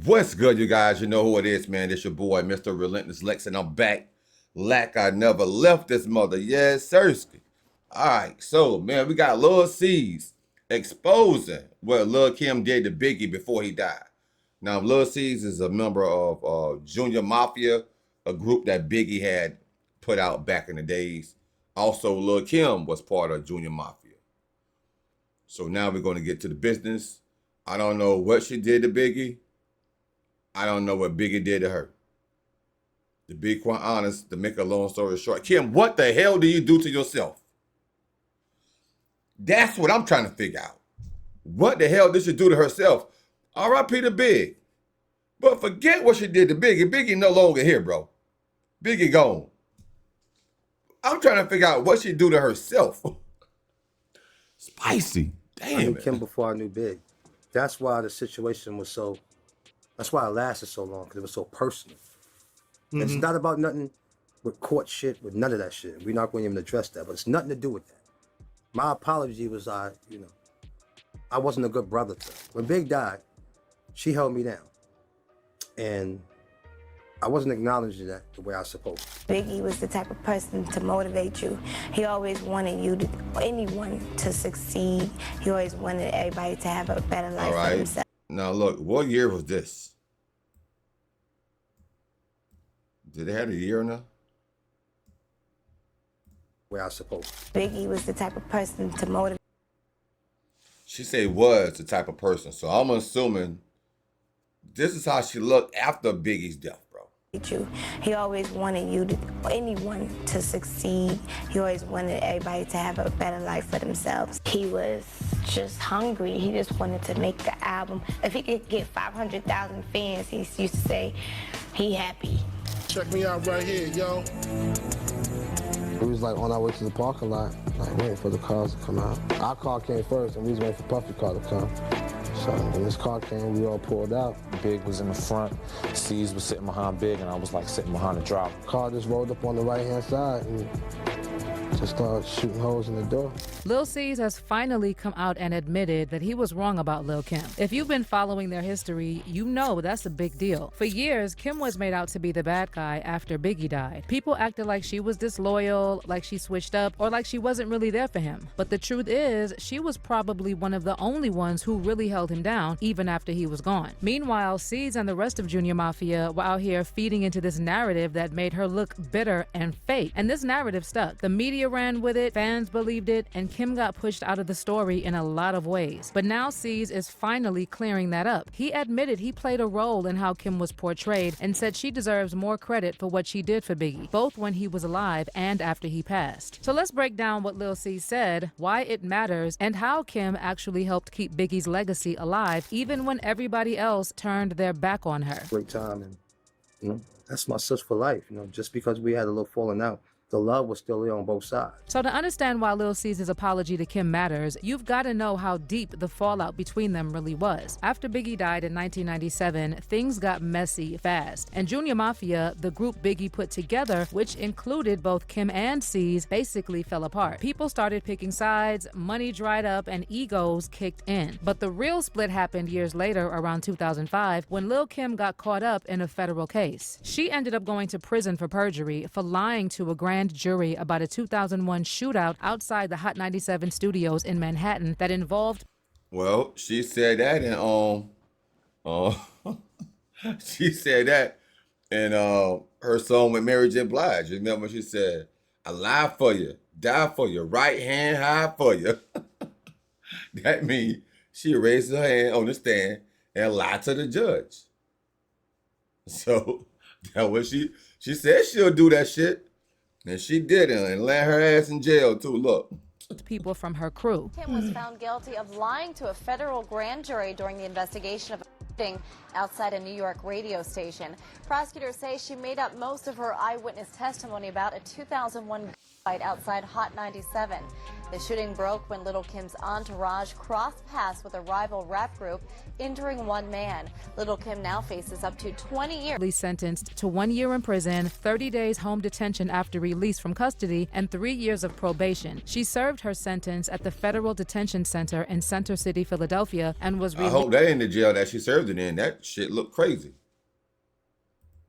What's good, you guys? You know who it is, man. It's your boy, Mr. Relentless Lex, and I'm back like I never left this mother. Yes, Sirski. All right, so, man, we got Lil C's exposing what Lil Kim did to Biggie before he died. Now, Lil C's is a member of Junior Mafia, a group that Biggie had put out back in the days. Also, Lil Kim was part of Junior Mafia. So now we're going to get to the business. I don't know what she did to Biggie. I don't know what Biggie did to her. To be quite honest, to make a long story short, Kim, what the hell do you do to yourself? That's what I'm trying to figure out. What the hell did she do to herself? R.I.P. to Big. But forget what she did to Biggie. Biggie no longer here, bro. Biggie gone. I'm trying to figure out what she do to herself. Spicy. Damn. I knew Kim before I knew Big. That's why the situation was so... That's why it lasted so long, because it was so personal. Mm-hmm. It's not about nothing with court shit, with none of that shit. We're not going to even address that, but it's nothing to do with that. My apology was I wasn't a good brother to her. When Big died, she held me down. And I wasn't acknowledging that the way I was supposed to. Biggie was the type of person to motivate you. He always wanted anyone to succeed. He always wanted everybody to have a better life for themselves. Now look, what year was this? Did they have a year now? Where I was supposed to. Biggie was the type of person to motivate. She said was the type of person, so I'm assuming this is how she looked after Biggie's death, bro. He always wanted anyone to succeed. He always wanted everybody to have a better life for themselves. He was just hungry. He just wanted to make the album. If he could get 500,000 fans, he used to say he happy. Check me out right here, yo. We was like on our way to the parking lot, like waiting for the cars to come out. Our car came first, and we was waiting for Puffy's car to come. So when this car came, we all pulled out. Big was in the front, C's was sitting behind Big, and I was like sitting behind the driver. Car just rolled up on the right-hand side and just started shooting holes in the door. Lil C's has finally come out and admitted that he was wrong about Lil Kim. If you've been following their history, you know that's a big deal. For years, Kim was made out to be the bad guy after Biggie died. People acted like she was disloyal, like she switched up, or like she wasn't really there for him. But the truth is, she was probably one of the only ones who really held him down, even after he was gone. Meanwhile, C's and the rest of Junior Mafia were out here feeding into this narrative that made her look bitter and fake. And this narrative stuck. The media ran with it, fans believed it, and Kim got pushed out of the story in a lot of ways. But now C's is finally clearing that up. He admitted he played a role in how Kim was portrayed and said she deserves more credit for what she did for Biggie, both when he was alive and after he passed. So let's break down what Lil C said, why it matters, and how Kim actually helped keep Biggie's legacy alive even when everybody else turned their back on her. Great time, and that's my sis for life. Just because we had a little falling out, the love was still there on both sides. So to understand why Lil C's apology to Kim matters, you've got to know how deep the fallout between them really was. After Biggie died in 1997, things got messy fast. And Junior Mafia, the group Biggie put together, which included both Kim and C's, basically fell apart. People started picking sides, money dried up, and egos kicked in. But the real split happened years later, around 2005, when Lil Kim got caught up in a federal case. She ended up going to prison for perjury for lying to a grand jury about a 2001 shootout outside the Hot 97 studios in Manhattan that involved... Well, she said that in she said that in her song with Mary J. Blige. Remember she said, "I lie for you, die for you, right hand high for you." That means she raised her hand on the stand and lied to the judge. So that was she said she'll do that shit. And she didn't, and land her ass in jail too, look. People from her crew. Kim was found guilty of lying to a federal grand jury during the investigation of a shooting outside a New York radio station. Prosecutors say she made up most of her eyewitness testimony about a 2001 fight outside Hot 97. The shooting broke when Little Kim's entourage crossed paths with a rival rap group, injuring one man. Little Kim now faces up to 20 years. Sentenced to 1 year in prison, 30 days home detention after release from custody, and 3 years of probation. She served her sentence at the Federal Detention Center in Center City, Philadelphia, and was I hope that ain't the jail that she served it in. That shit looked crazy.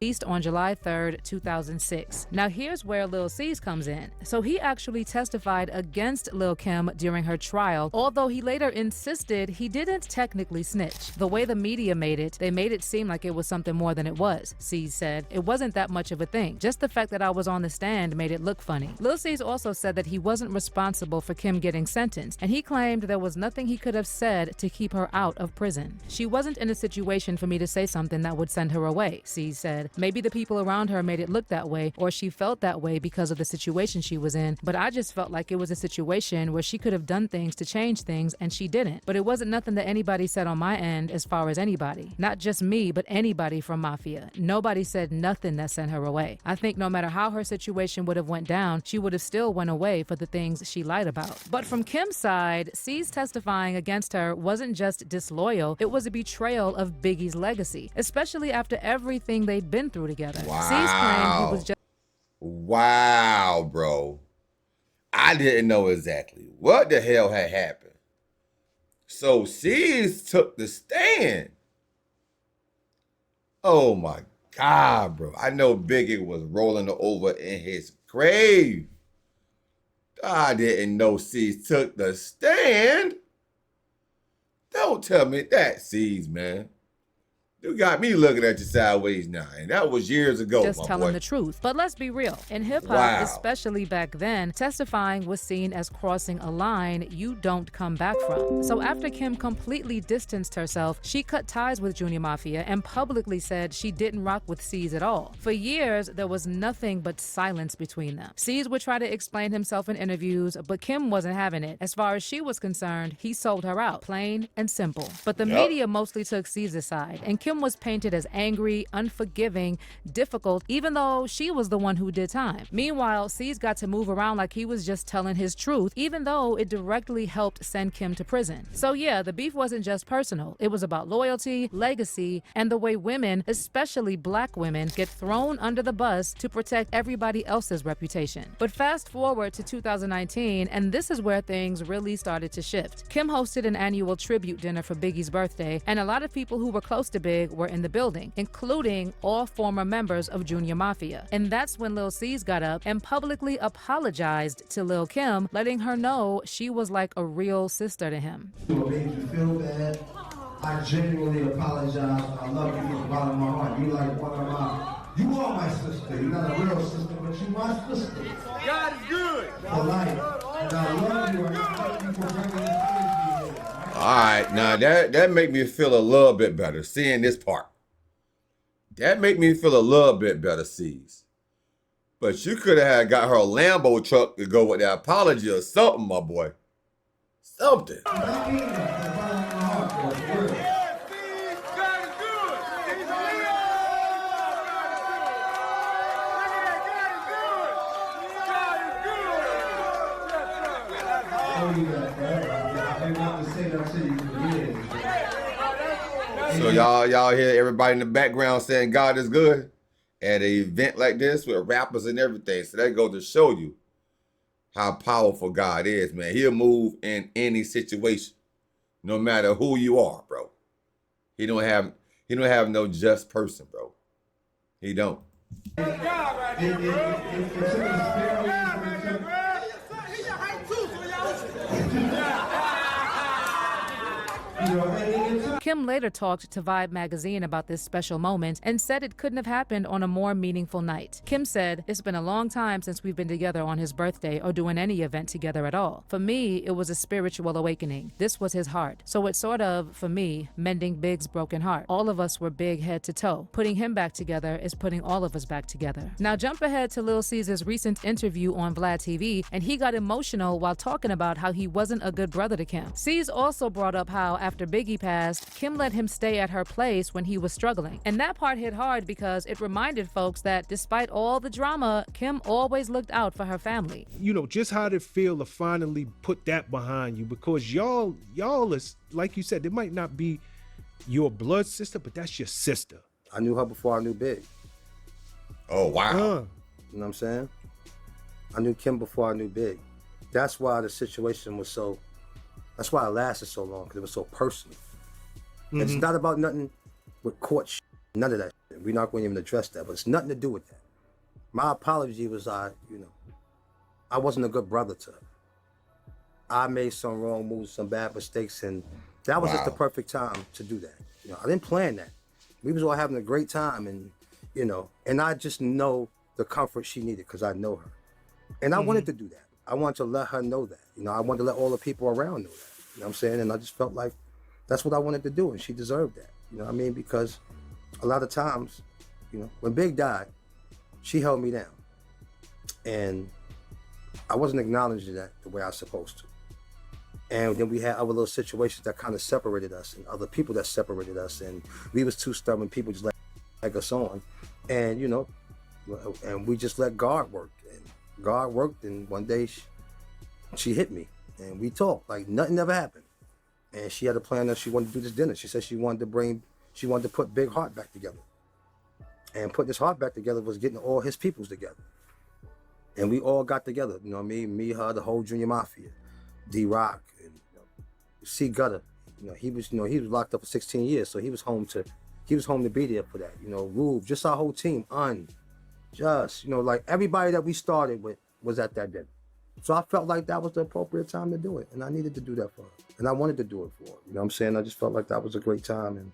released on July 3rd, 2006. Now here's where Lil C's comes in. So he actually testified against Lil Kim during her trial, although he later insisted he didn't technically snitch. The way the media made it, they made it seem like it was something more than it was. C's said, it wasn't that much of a thing. Just the fact that I was on the stand made it look funny. Lil C's also said that he wasn't responsible for Kim getting sentenced, and he claimed there was nothing he could have said to keep her out of prison. She wasn't in a situation for me to say something that would send her away, C said. Maybe the people around her made it look that way, or she felt that way because of the situation she was in, but I just felt like it was a situation where she could have done things to change things, and she didn't. But it wasn't nothing that anybody said on my end as far as anybody. Not just me, but anybody from Mafia. Nobody said nothing that sent her away. I think no matter how her situation would have went down, she would have still went away for the things she lied about. But from Kim's side, C's testifying against her wasn't just disloyal, it was a betrayal of Biggie's legacy, especially after everything they'd been through together. Wow. C's claimed he was just Wow, bro. I didn't know exactly what the hell had happened. So C's took the stand. Oh my God, bro. I know Biggie was rolling over in his grave. I didn't know C's took the stand. Don't tell me that, C's, man. You got me looking at you sideways now, and that was years ago, just my telling boy. the truth. But let's be real. In hip-hop, Wow. especially back then, testifying was seen as crossing a line you don't come back from. So after Kim completely distanced herself, she cut ties with Junior Mafia and publicly said she didn't rock with C's at all. For years, there was nothing but silence between them. C's would try to explain himself in interviews, but Kim wasn't having it. As far as she was concerned, he sold her out, plain and simple. But the media mostly took C's side, and Kim was painted as angry, unforgiving, difficult, even though she was the one who did time. Meanwhile, C's got to move around like he was just telling his truth, even though it directly helped send Kim to prison. So yeah, the beef wasn't just personal. It was about loyalty, legacy, and the way women, especially black women, get thrown under the bus to protect everybody else's reputation. But fast forward to 2019, and this is where things really started to shift. Kim hosted an annual tribute dinner for Biggie's birthday, and a lot of people who were close to Big were in the building, including all former members of Junior Mafia. And that's when Lil C's got up and publicly apologized to Lil Kim, letting her know she was like a real sister to him. It made you feel bad. I genuinely apologize. I love you from the bottom of my heart. You like one of my, you are my sister. You're not a real sister, but you my sister. God is good. For life. And I love you and thank you for bringing this energy here. All right, now that make me feel a little bit better, seeing this part. That make me feel a little bit better, C's. But you could have got her a Lambo truck to go with that apology or something, my boy. Something. I mean that from the bottom of my heart, bro. For real. God is good. He's I know you that, bro. I've been wanting to say that to you for years. So y'all hear everybody in the background saying God is good at an event like this with rappers and everything. So that goes to show you how powerful God is, man. He'll move in any situation, no matter who you are, bro. He don't have no just person, bro. He don't. It took an experience. You know, and it took Kim later talked to Vibe magazine about this special moment and said it couldn't have happened on a more meaningful night. Kim said, it's been a long time since we've been together on his birthday or doing any event together at all. For me, it was a spiritual awakening. This was his heart. So it's sort of, for me, mending Big's broken heart. All of us were Big head to toe. Putting him back together is putting all of us back together. Now jump ahead to Lil C's recent interview on Vlad TV, and he got emotional while talking about how he wasn't a good brother to Kim. C's also brought up how after Biggie passed, Kim let him stay at her place when he was struggling. And that part hit hard because it reminded folks that despite all the drama, Kim always looked out for her family. You know, just how did it feel to finally put that behind you? Because y'all is, like you said, it might not be your blood sister, but that's your sister. I knew her before I knew Big. Oh, wow. You know what I'm saying? I knew Kim before I knew Big. That's why the situation was so, that's why it lasted so long, because it was so personal. It's not about nothing with court shit, none of that shit. We're not going to even address that, but it's nothing to do with that. My apology was I wasn't a good brother to her. I made some wrong moves, some bad mistakes, and that was just the perfect time to do that. You know, I didn't plan that. We was all having a great time, and and I just know the comfort she needed because I know her. And I wanted to do that. I wanted to let her know that. I wanted to let all the people around know that. You know what I'm saying? And I just felt like that's what I wanted to do, and she deserved that. You know what I mean? Because a lot of times, when Big died, she held me down. And I wasn't acknowledging that the way I was supposed to. And then we had other little situations that kind of separated us, and other people that separated us, and we was too stubborn, people just let us on. And, and we just let God work. And God worked, and one day she hit me, and we talked like nothing ever happened. And she had a plan that she wanted to do this dinner. She said she wanted to put Big Heart back together. And putting his heart back together was getting all his peoples together. And we all got together, you know what I mean? Me, her, the whole Junior Mafia, D-Rock, and C Gutter. He was locked up for 16 years, so he was home to be there for that. Rube, just our whole team, like everybody that we started with was at that dinner. So I felt like that was the appropriate time to do it, and I needed to do that for her, and I wanted to do it for her. You know what I'm saying? I just felt like that was a great time,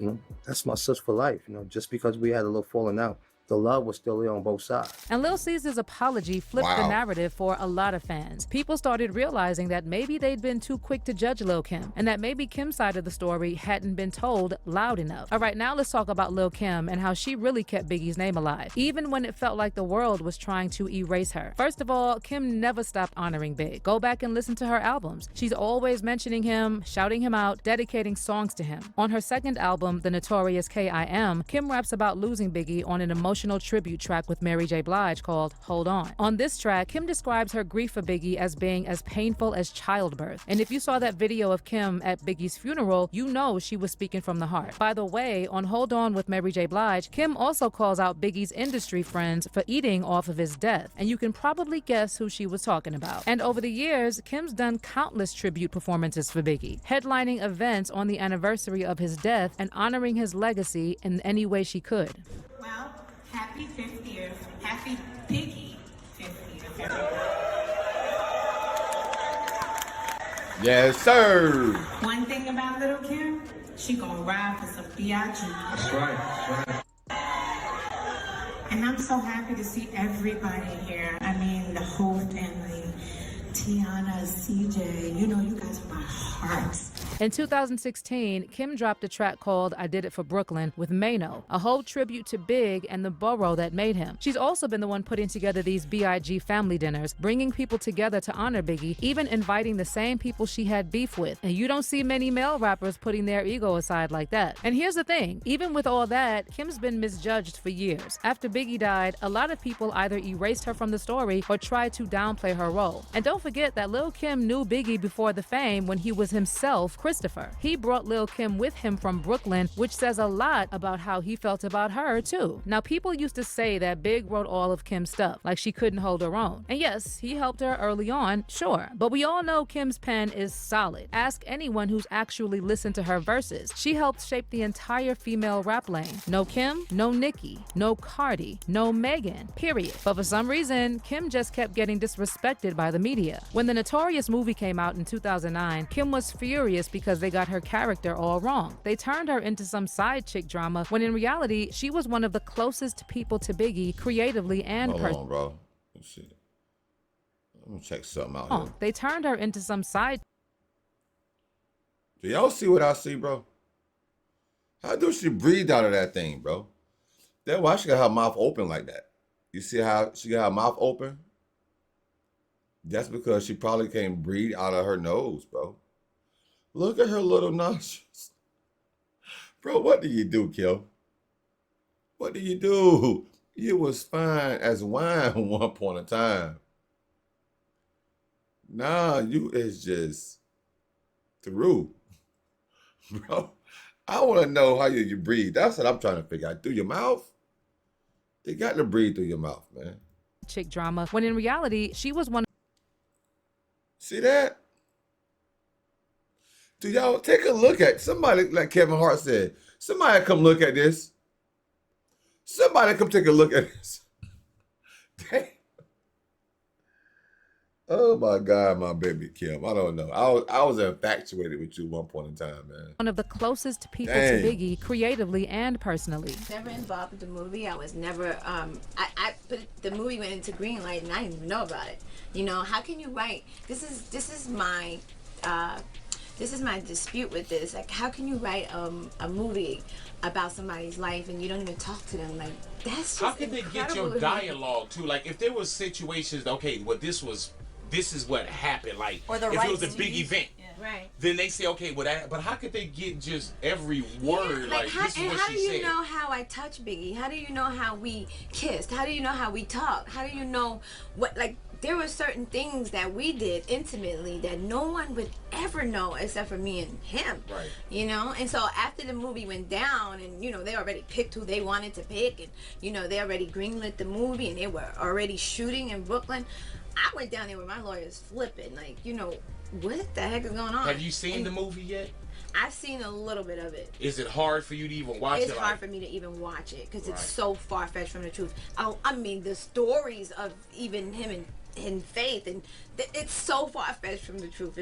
and that's my sis for life. Just because we had a little falling out, the love was still there on both sides. And Lil Caesar's apology flipped the narrative for a lot of fans. People started realizing that maybe they'd been too quick to judge Lil Kim, and that maybe Kim's side of the story hadn't been told loud enough. All right, now let's talk about Lil Kim and how she really kept Biggie's name alive, even when it felt like the world was trying to erase her. First of all, Kim never stopped honoring Big. Go back and listen to her albums. She's always mentioning him, shouting him out, dedicating songs to him. On her second album, The Notorious K.I.M., Kim raps about losing Biggie on an emotional tribute track with Mary J. Blige called Hold On. On this track, Kim describes her grief for Biggie as being as painful as childbirth. And if you saw that video of Kim at Biggie's funeral, you know she was speaking from the heart. By the way, on Hold On with Mary J. Blige, Kim also calls out Biggie's industry friends for eating off of his death. And you can probably guess who she was talking about. And over the years, Kim's done countless tribute performances for Biggie, headlining events on the anniversary of his death and honoring his legacy in any way she could. Well, happy 50th. Happy Biggie 50th. Yes, sir. One thing about Little Kim, she gonna ride for some B.I.G. That's right. And I'm so happy to see everybody here. I mean, the whole family. Tiana, CJ, you guys are my heart. In 2016, Kim dropped a track called I Did It for Brooklyn with Mano, a whole tribute to Big and the borough that made him. She's also been the one putting together these B.I.G. family dinners, bringing people together to honor Biggie, even inviting the same people she had beef with. And you don't see many male rappers putting their ego aside like that. And here's the thing, even with all that, Kim's been misjudged for years. After Biggie died, a lot of people either erased her from the story or tried to downplay her role. And don't forget that Lil Kim knew Biggie before the fame when he was himself Christopher. He brought Lil Kim with him from Brooklyn, which says a lot about how he felt about her too. Now, people used to say that Big wrote all of Kim's stuff, like she couldn't hold her own. And yes, he helped her early on, sure. But we all know Kim's pen is solid. Ask anyone who's actually listened to her verses. She helped shape the entire female rap lane. No Kim, no Nicki, no Cardi, no Megan, period. But for some reason, Kim just kept getting disrespected by the media. When the Notorious movie came out in 2009, Kim was furious because they got her character all wrong. They turned her into some side chick drama when in reality, she was one of the closest people to Biggie creatively and personally. Hold on, bro. Let's see. Let me check something out here. They turned her into some side. Do y'all see what I see, bro? How do she breathe out of that thing, bro? That's why she got her mouth open like that. You see how she got her mouth open? That's because she probably can't breathe out of her nose, bro. Look at her little nostrils. Bro, what do you do, Kim? What do you do? You was fine as wine at one point in time. Nah, you is just through. Bro, I want to know how you breathe. That's what I'm trying to figure out. Through your mouth? You got to breathe through your mouth, man. Chick drama, when in reality, she was one. See that? Do y'all take a look at somebody, like Kevin Hart said, somebody come look at this. Somebody come take a look at this. Dang. Oh my God, my baby Kim. I don't know. I was infatuated with you one point in time, man. One of the closest people Dang. to Biggie, creatively and personally. Never involved with the movie. I was never. I put the movie went into green light and I didn't even know about it. You know, how can you write? This is my dispute with this. Like, how can you write a movie about somebody's life and you don't even talk to them? Like, that's just how can they get your incredible. dialogue too? Like, if there was situations, okay, well, this is what happened. Like, Or the if right it was a thing big to use. event, Right. then they say, okay, well, but how could they get just every word? Yeah, like how, this is and what how she do you said. know how I touch Biggie? How do you know how we kissed? How do you know how we talked? How do you know what, like, there were certain things that we did intimately that no one would ever know except for me and him. Right. You know? And so after the movie went down and, you know, they already picked who they wanted to pick and, you know, they already greenlit the movie and they were already shooting in Brooklyn, I went down there with my lawyers flipping. Like, you know, what the heck is going on? Have you seen the movie yet? I've seen a little bit of it. Is it hard for you to even watch it? It's hard for me to even watch it because Right. it's so far-fetched from the truth. I mean, the stories of even him and Faith, and it's so far-fetched from the truth.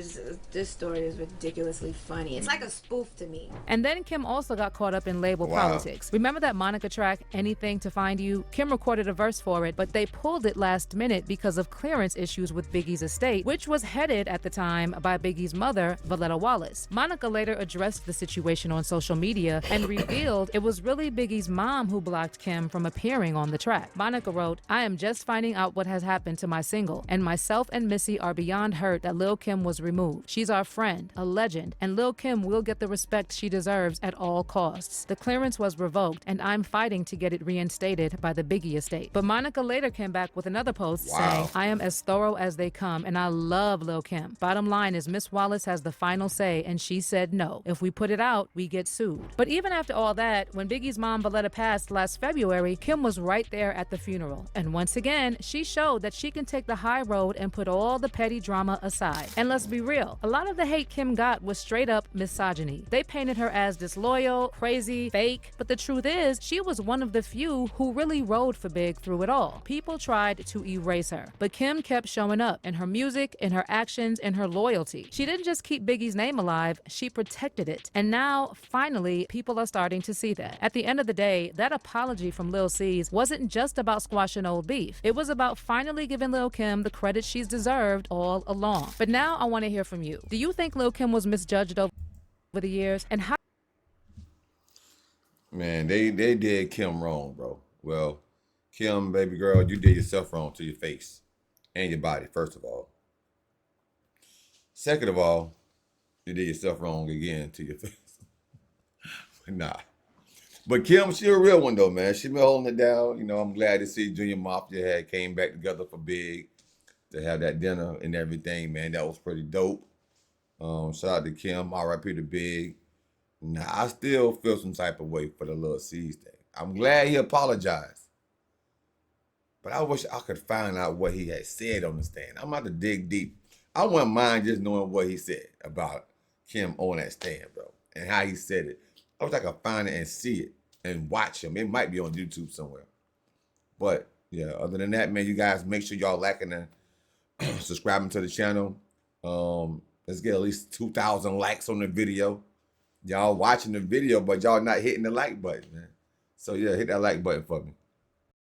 This story is ridiculously funny. It's like a spoof to me. And then Kim also got caught up in label Wow. politics. Remember that Monica track, Anything to Find You? Kim recorded a verse for it, but they pulled it last minute because of clearance issues with Biggie's estate, which was headed at the time by Biggie's mother, Valletta Wallace. Monica later addressed the situation on social media and revealed it was really Biggie's mom who blocked Kim from appearing on the track. Monica wrote, I am just finding out what has happened to my single, and myself and Missy are beyond hurt that Lil' Kim was removed. She's our friend, a legend, and Lil' Kim will get the respect she deserves at all costs. The clearance was revoked, and I'm fighting to get it reinstated by the Biggie estate. But Monica later came back with another post saying, I am as thorough as they come, and I love Lil' Kim. Bottom line is Miss Wallace has the final say, and she said no. If we put it out, we get sued. But even after all that, when Biggie's mom Valletta passed last February, Kim was right there at the funeral. And once again, she showed that she can take the high road and put all the petty drama aside. And let's be real, a lot of the hate Kim got was straight up misogyny. They painted her as disloyal, crazy, fake, but the truth is, she was one of the few who really rode for Big through it all. People tried to erase her, but Kim kept showing up in her music, in her actions, in her loyalty. She didn't just keep Biggie's name alive, she protected it. And now, finally, people are starting to see that. At the end of the day, that apology from Lil C's wasn't just about squashing old beef. It was about finally giving Lil Kim the credit she's deserved all along. But now I want to hear from you. Do you think Lil Kim was misjudged over the years? And how? Man, they did Kim wrong, bro. Well, Kim, baby girl, you did yourself wrong to your face and your body, first of all. Second of all, you did yourself wrong again to your face. Nah. But Kim, she a real one though, man. She been holding it down. You know, I'm glad to see Junior Mafia had came back together for Big to have that dinner and everything, man. That was pretty dope. Shout out to Kim, R.I.P. to Big. Nah, I still feel some type of way for the Lil C's thing. I'm glad he apologized. But I wish I could find out what he had said on the stand. I'm about to dig deep. I wouldn't mind just knowing what he said about Kim on that stand, bro, and how he said it. I wish I could find it and see it and watch him. It might be on YouTube somewhere. But, yeah, other than that, man, you guys make sure y'all liking and subscribing to the channel. Let's get at least 2,000 likes on the video. Y'all watching the video, but y'all not hitting the like button, man. So, yeah, hit that like button for me.